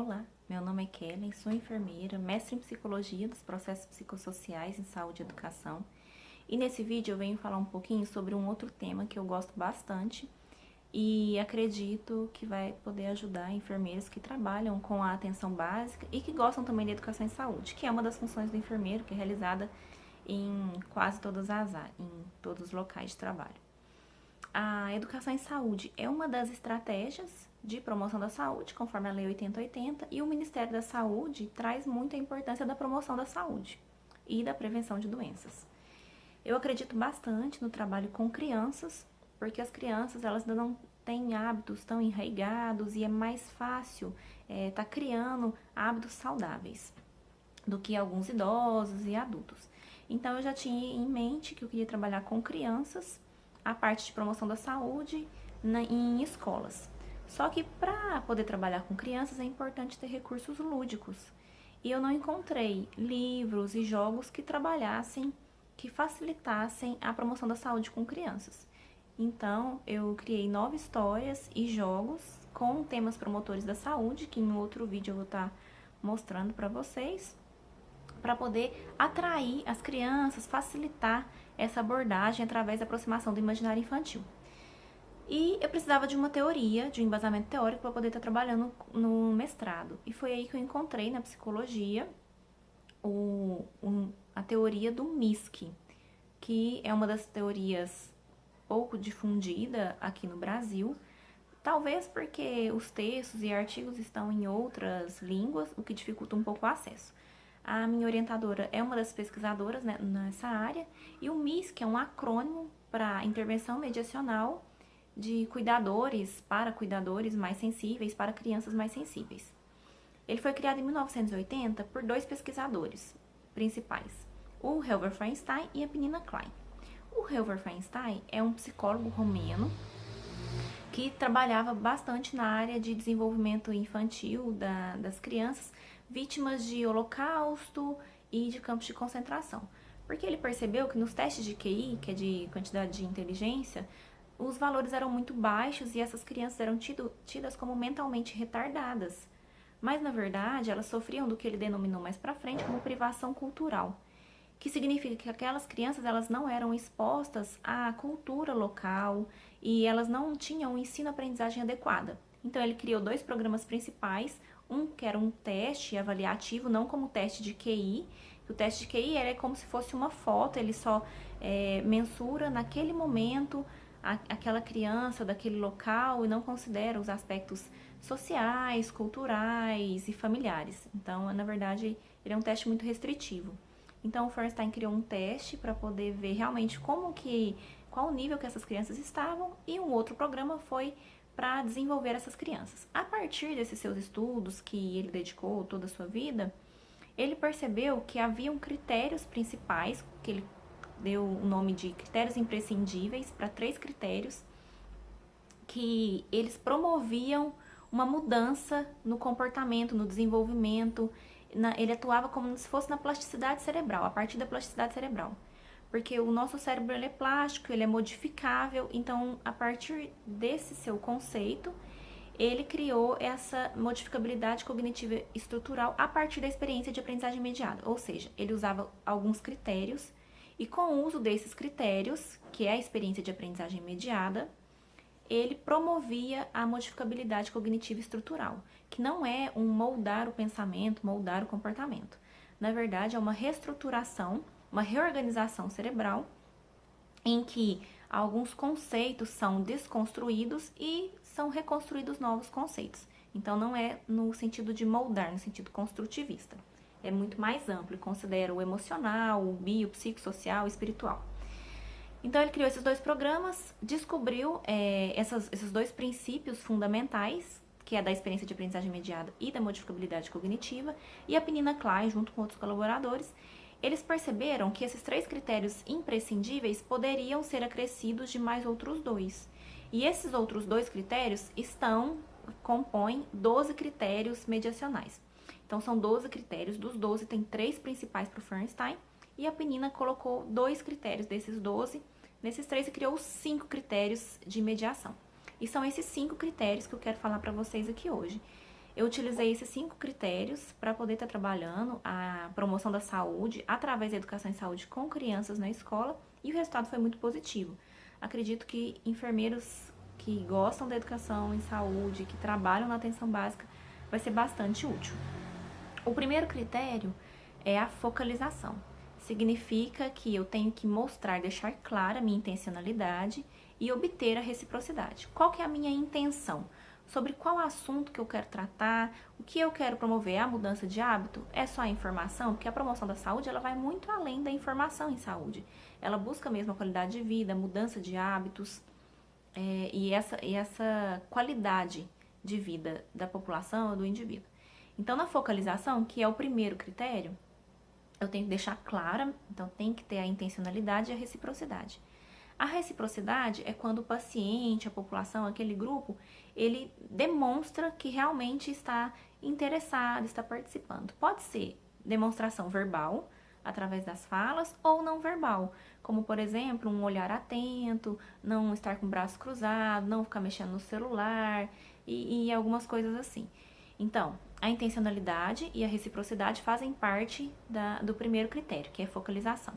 Olá, meu nome é Kellen, sou enfermeira, mestre em Psicologia dos Processos Psicossociais em Saúde e Educação. E nesse vídeo eu venho falar um pouquinho sobre um outro tema que eu gosto bastante e acredito que vai poder ajudar enfermeiros que trabalham com a atenção básica e que gostam também da educação em saúde, que é uma das funções do enfermeiro, que é realizada em quase todas as áreas, em todos os locais de trabalho. A educação em saúde é uma das estratégias de promoção da saúde, conforme a Lei 8080, e o Ministério da Saúde traz muita importância da promoção da saúde e da prevenção de doenças. Eu acredito bastante no trabalho com crianças, porque as crianças elas ainda não têm hábitos tão enraigados e é mais fácil estar criando hábitos saudáveis do que alguns idosos e adultos. Então eu já tinha em mente que eu queria trabalhar com crianças, a parte de promoção da saúde em escolas. Só que para poder trabalhar com crianças é importante ter recursos lúdicos. E eu não encontrei livros e jogos que trabalhassem, que facilitassem a promoção da saúde com crianças. Então eu criei 9 histórias e jogos com temas promotores da saúde, que em outro vídeo eu vou estar mostrando para vocês, para poder atrair as crianças, facilitar essa abordagem através da aproximação do imaginário infantil. E eu precisava de uma teoria, de um embasamento teórico para poder estar trabalhando no mestrado. E foi aí que eu encontrei na psicologia a teoria do MISC, que é uma das teorias pouco difundida aqui no Brasil, talvez porque os textos e artigos estão em outras línguas, o que dificulta um pouco o acesso. A minha orientadora é uma das pesquisadoras, né, nessa área, e o MISC é um acrônimo para intervenção mediacional de cuidadores para cuidadores mais sensíveis, para crianças mais sensíveis. Ele foi criado em 1980 por 2 pesquisadores principais, o Helver Feinstein e a Penina Klein. O Helver Feinstein é um psicólogo romeno que trabalhava bastante na área de desenvolvimento infantil das crianças vítimas de holocausto e de campos de concentração. Porque ele percebeu que nos testes de QI, que é de quantidade de inteligência, os valores eram muito baixos e essas crianças eram tidas como mentalmente retardadas. Mas, na verdade, elas sofriam do que ele denominou mais pra frente como privação cultural, que significa que aquelas crianças elas não eram expostas à cultura local e elas não tinham um ensino-aprendizagem adequada. Então, ele criou 2 programas principais, um que era um teste avaliativo, não como teste de QI. O teste de QI é como se fosse uma foto, ele só mensura naquele momento aquela criança daquele local e não considera os aspectos sociais, culturais e familiares. Então, na verdade, ele é um teste muito restritivo. Então, o Feinstein criou um teste para poder ver realmente qual o nível que essas crianças estavam, e um outro programa foi para desenvolver essas crianças. A partir desses seus estudos, que ele dedicou toda a sua vida, ele percebeu que haviam critérios principais, que ele deu o nome de critérios imprescindíveis para 3 critérios, que eles promoviam uma mudança no comportamento, no desenvolvimento. Ele atuava como se fosse na plasticidade cerebral, a partir da plasticidade cerebral. Porque o nosso cérebro ele é plástico, ele é modificável, então a partir desse seu conceito, ele criou essa modificabilidade cognitiva estrutural a partir da experiência de aprendizagem mediada. Ou seja, ele usava alguns critérios e com o uso desses critérios, que é a experiência de aprendizagem mediada, ele promovia a modificabilidade cognitiva estrutural, que não é um moldar o pensamento, moldar o comportamento. Na verdade, é uma reestruturação, uma reorganização cerebral, em que alguns conceitos são desconstruídos e são reconstruídos novos conceitos. Então, não é no sentido de moldar, no sentido construtivista. É muito mais amplo e considera o emocional, o bio, o psicossocial, o espiritual. Então, ele criou esses 2 programas, descobriu esses 2 princípios fundamentais, que é da experiência de aprendizagem mediada e da modificabilidade cognitiva, e a Penina Klein, junto com outros colaboradores, eles perceberam que esses 3 critérios imprescindíveis poderiam ser acrescidos de mais outros 2. E esses outros 2 critérios compõem 12 critérios mediacionais. Então, são 12 critérios, dos 12 tem 3 principais para o Feinstein, e a Penina colocou 2 critérios desses 12, nesses 3 e criou 5 critérios de mediação. E são esses 5 critérios que eu quero falar para vocês aqui hoje. Eu utilizei esses 5 critérios para poder estar trabalhando a promoção da saúde através da educação em saúde com crianças na escola e o resultado foi muito positivo. Acredito que enfermeiros que gostam da educação em saúde, que trabalham na atenção básica, vai ser bastante útil. O primeiro critério é a focalização. Significa que eu tenho que mostrar, deixar clara a minha intencionalidade e obter a reciprocidade. Qual que é a minha intenção? Sobre qual assunto que eu quero tratar, o que eu quero promover, a mudança de hábito? É só a informação? Porque a promoção da saúde ela vai muito além da informação em saúde. Ela busca mesmo a qualidade de vida, a mudança de hábitos e essa qualidade de vida da população ou do indivíduo. Então, na focalização, que é o primeiro critério, eu tenho que deixar clara, então tem que ter a intencionalidade e a reciprocidade. A reciprocidade é quando o paciente, a população, aquele grupo, ele demonstra que realmente está interessado, está participando. Pode ser demonstração verbal, através das falas, ou não verbal, como, por exemplo, um olhar atento, não estar com o braço cruzado, não ficar mexendo no celular e algumas coisas assim. Então, a intencionalidade e a reciprocidade fazem parte do primeiro critério, que é focalização.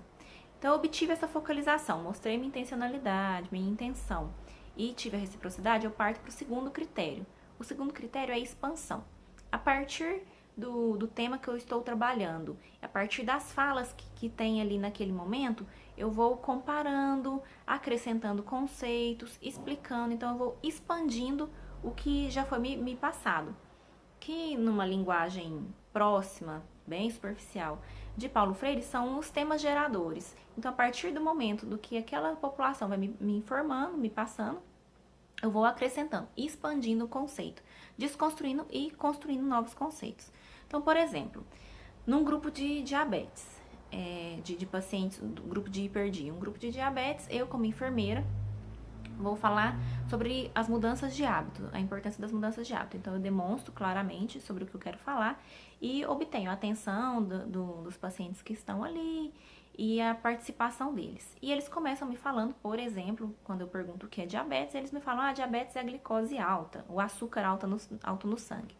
Então, eu obtive essa focalização, mostrei minha intencionalidade, minha intenção e tive a reciprocidade, eu parto para o segundo critério. O segundo critério é a expansão. A partir do tema que eu estou trabalhando, a partir das falas que tem ali naquele momento, eu vou comparando, acrescentando conceitos, explicando, então eu vou expandindo o que já foi me passado. Que numa linguagem próxima, bem superficial, de Paulo Freire, são os temas geradores. Então, a partir do momento do que aquela população vai me informando, me passando, eu vou acrescentando, expandindo o conceito, desconstruindo e construindo novos conceitos. Então, por exemplo, num grupo de diabetes, de pacientes, do grupo de hiperdia, um grupo de diabetes, eu como enfermeira, vou falar sobre as mudanças de hábito, a importância das mudanças de hábito. Então, eu demonstro claramente sobre o que eu quero falar e obtenho a atenção dos pacientes que estão ali e a participação deles. E eles começam me falando, por exemplo, quando eu pergunto o que é diabetes, eles me falam, diabetes é a glicose alta, o açúcar alto no sangue.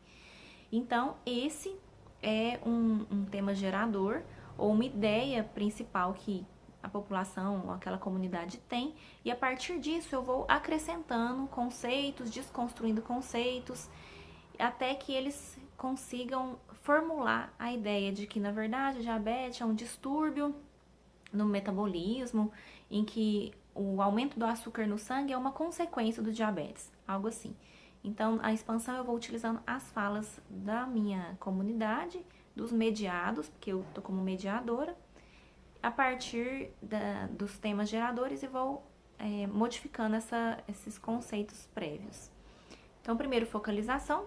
Então, esse é um tema gerador ou uma ideia principal que a população ou aquela comunidade tem, e a partir disso eu vou acrescentando conceitos, desconstruindo conceitos, até que eles consigam formular a ideia de que, na verdade, o diabetes é um distúrbio no metabolismo, em que o aumento do açúcar no sangue é uma consequência do diabetes, algo assim. Então, a expansão eu vou utilizando as falas da minha comunidade, dos mediados, porque eu tô como mediadora, a partir dos temas geradores e vou modificando esses conceitos prévios. Então, primeiro, focalização,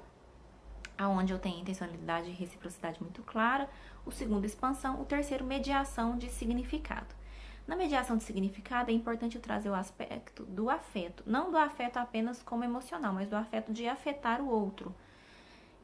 aonde eu tenho intencionalidade e reciprocidade muito clara. O segundo, expansão. O terceiro, mediação de significado. Na mediação de significado, é importante eu trazer o aspecto do afeto. Não do afeto apenas como emocional, mas do afeto de afetar o outro.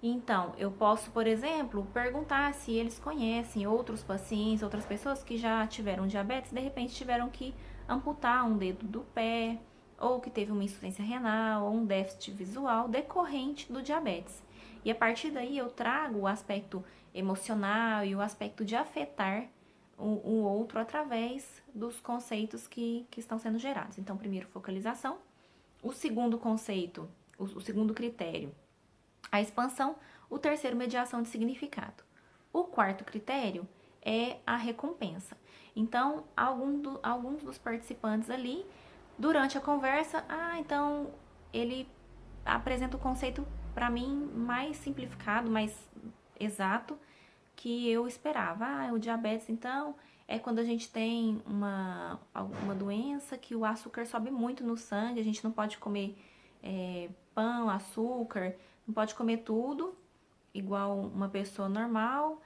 Então, eu posso, por exemplo, perguntar se eles conhecem outros pacientes, outras pessoas que já tiveram diabetes, de repente tiveram que amputar um dedo do pé, ou que teve uma insuficiência renal, ou um déficit visual decorrente do diabetes. E a partir daí eu trago o aspecto emocional e o aspecto de afetar o outro através dos conceitos que estão sendo gerados. Então, primeiro, focalização. O segundo conceito, o segundo critério, a expansão. O terceiro, mediação de significado. O quarto critério é a recompensa. Então, alguns dos participantes ali, durante a conversa, então ele apresenta o conceito para mim mais simplificado, mais exato que eu esperava. O diabetes, então, é quando a gente tem uma doença que o açúcar sobe muito no sangue, a gente não pode comer pão, açúcar, não pode comer tudo igual uma pessoa normal,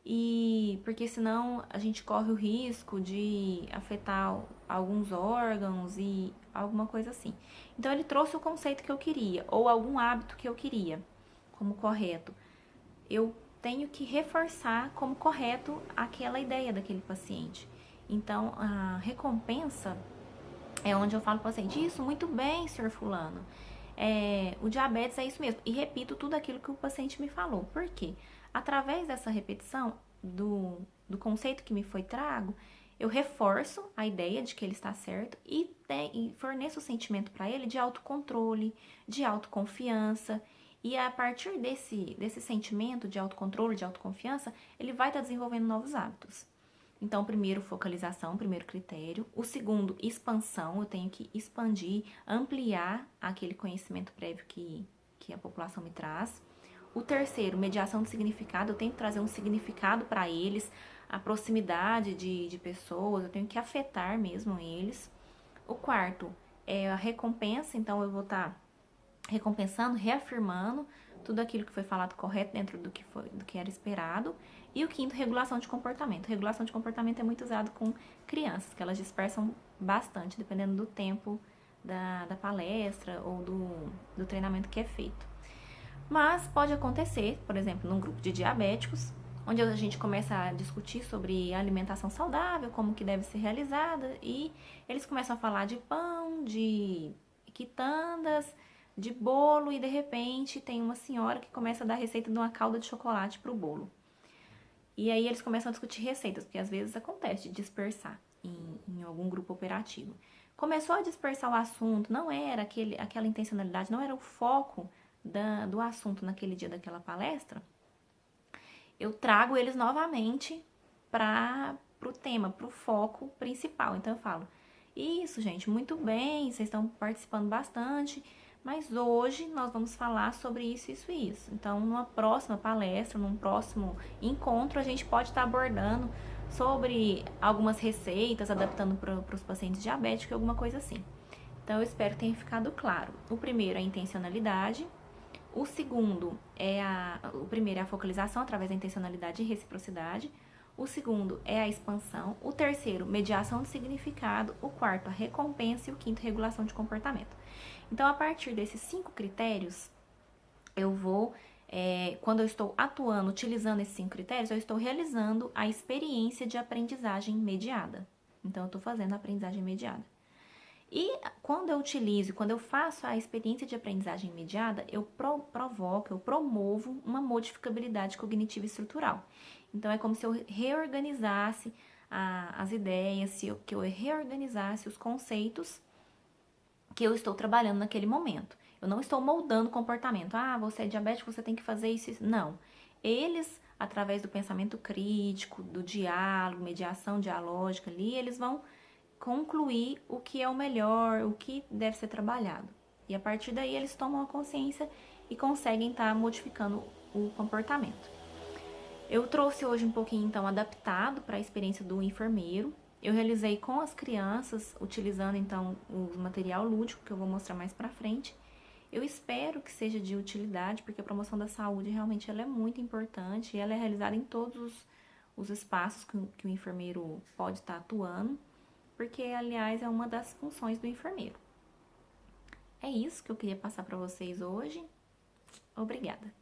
e porque senão a gente corre o risco de afetar alguns órgãos e alguma coisa assim. Então ele trouxe o conceito que eu queria, ou algum hábito que eu queria como correto. Eu tenho que reforçar como correto aquela ideia daquele paciente. Então a recompensa é onde eu falo para o paciente, isso, muito bem, senhor fulano. O diabetes é isso mesmo. E repito tudo aquilo que o paciente me falou. Por quê? Através dessa repetição do conceito que me foi trago, eu reforço a ideia de que ele está certo e forneço o sentimento para ele de autocontrole, de autoconfiança. E a partir desse sentimento de autocontrole, de autoconfiança, ele vai estar desenvolvendo novos hábitos. Então, o primeiro, focalização, o primeiro critério. O segundo, expansão. Eu tenho que expandir, ampliar aquele conhecimento prévio que a população me traz. O terceiro, mediação de significado. Eu tenho que trazer um significado para eles, a proximidade de pessoas, eu tenho que afetar mesmo eles. O quarto é a recompensa, então eu vou estar recompensando, reafirmando tudo aquilo que foi falado correto dentro do que era esperado. E o quinto, regulação de comportamento. Regulação de comportamento é muito usado com crianças, que elas dispersam bastante, dependendo do tempo da palestra ou do treinamento que é feito. Mas pode acontecer, por exemplo, num grupo de diabéticos, onde a gente começa a discutir sobre alimentação saudável, como que deve ser realizada, e eles começam a falar de pão, de quitandas, de bolo, e de repente tem uma senhora que começa a dar receita de uma calda de chocolate para o bolo. E aí eles começam a discutir receitas, porque às vezes acontece de dispersar em algum grupo operativo. Começou a dispersar o assunto, não era aquela intencionalidade, não era o foco do assunto naquele dia daquela palestra, eu trago eles novamente para o tema, para o foco principal. Então eu falo, isso, gente, muito bem, vocês estão participando bastante, mas hoje nós vamos falar sobre isso, isso e isso. Então, numa próxima palestra, num próximo encontro, a gente pode estar abordando sobre algumas receitas, adaptando para os pacientes diabéticos, alguma coisa assim. Então, eu espero que tenha ficado claro. O primeiro é a intencionalidade. O segundo o primeiro é a focalização através da intencionalidade e reciprocidade. O segundo é a expansão. O terceiro, mediação de significado. O quarto, a recompensa. E o quinto, regulação de comportamento. Então, a partir desses 5 critérios, eu vou, quando eu estou atuando, utilizando esses 5 critérios, eu estou realizando a experiência de aprendizagem mediada. Então, eu estou fazendo a aprendizagem mediada. E quando eu utilizo, quando eu faço a experiência de aprendizagem imediata, eu promovo uma modificabilidade cognitiva e estrutural. Então, é como se eu reorganizasse as ideias, que eu reorganizasse os conceitos que eu estou trabalhando naquele momento. Eu não estou moldando o comportamento. Ah, você é diabético, você tem que fazer isso, isso. Não. Eles, através do pensamento crítico, do diálogo, mediação dialógica ali, eles vão concluir o que é o melhor, o que deve ser trabalhado. E a partir daí eles tomam a consciência e conseguem estar modificando o comportamento. Eu trouxe hoje um pouquinho então adaptado para a experiência do enfermeiro. Eu realizei com as crianças, utilizando então o material lúdico que eu vou mostrar mais para frente. Eu espero que seja de utilidade, porque a promoção da saúde realmente ela é muito importante e ela é realizada em todos os espaços que o enfermeiro pode estar atuando, porque, aliás, é uma das funções do enfermeiro. É isso que eu queria passar para vocês hoje. Obrigada.